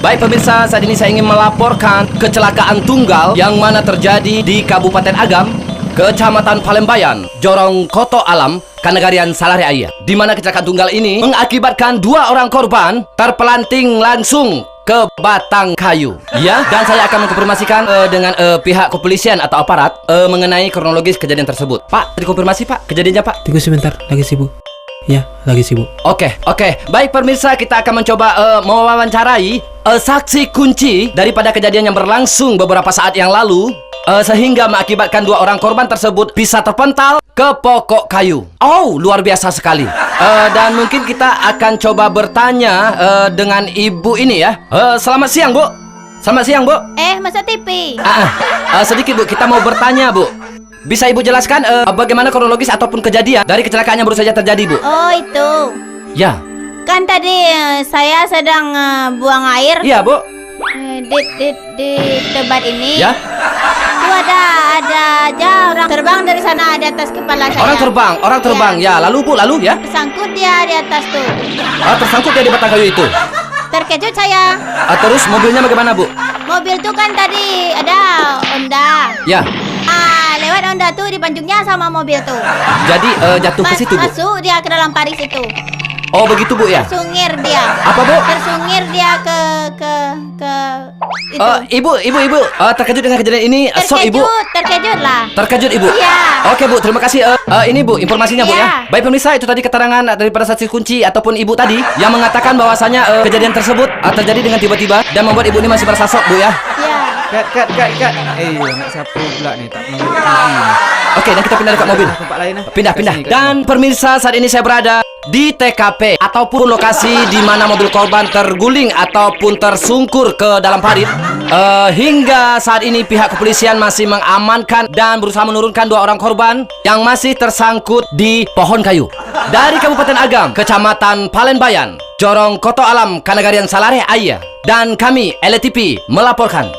Baik pemirsa, saat ini saya ingin melaporkan kecelakaan tunggal yang mana terjadi di Kabupaten Agam, Kecamatan Palembayan, Jorong Koto Alam, Kanagarian Salare Aya. Di mana kecelakaan tunggal ini mengakibatkan 2 orang korban terpelanting langsung ke batang kayu. Ya, dan saya akan mengkonfirmasikan dengan pihak kepolisian atau aparat mengenai kronologis kejadian tersebut. Pak, dikonfirmasi Pak, kejadiannya Pak. Tunggu sebentar, lagi sibuk. Ya, lagi sibuk. Oke. Baik pemirsa, kita akan mencoba mewawancarai saksi kunci daripada kejadian yang berlangsung beberapa saat yang lalu, sehingga mengakibatkan 2 orang korban tersebut bisa terpental ke pokok kayu. Oh, luar biasa sekali. Dan mungkin kita akan coba bertanya dengan ibu ini ya. Selamat siang Bu. Selamat siang Bu. Masa TV? Sedikit Bu, kita mau bertanya Bu. Bisa Ibu jelaskan bagaimana kronologis ataupun kejadian dari kecelakaan yang baru saja terjadi Bu? Oh itu. Ya. Kan tadi saya sedang buang air. Iya Bu. Di tempat ini. Ya. Itu ada aja orang terbang dari sana di atas kepala saya. Orang terbang. Ya, lalu Bu, lalu ya. Tersangkut dia di atas tuh. Tersangkut dia di batang kayu itu. Terkejut saya. Terus mobilnya bagaimana Bu? Mobil tuh kan tadi ada Honda. Ya. Lewat Honda tuh dipancungnya sama mobil tuh. Jadi jatuh ke situ Bu. Masuk dia ke dalam parit itu. Oh begitu Bu ya. Tersungir dia. Apa Bu? Tersungir dia ke itu. Ibu, terkejut dengan kejadian ini. Terkejut lah. Terkejut Ibu. Iya. Oke Bu, terima kasih. Ini Bu, informasinya Bu Iya. ya. Baik pemirsa, itu tadi keterangan daripada saksi kunci ataupun Ibu tadi yang mengatakan bahwasanya kejadian tersebut terjadi dengan tiba-tiba dan membuat Ibu ini masih merasa shock Bu ya. Iya. Kat. Nak siapa pula ni tak mengerti ni. Oke, dan kita pindah dekat mobil. Tempat lain lah. Pindah. Kat sini. Dan pemirsa, saat ini saya berada di TKP ataupun lokasi di mana mobil korban terguling ataupun tersungkur ke dalam parit. Hingga saat ini pihak kepolisian masih mengamankan dan berusaha menurunkan 2 orang korban yang masih tersangkut di pohon kayu. Dari Kabupaten Agam, Kecamatan Palembayan, Jorong Koto Alam, Kanagarian Salare Aya. Dan kami, LTP, melaporkan.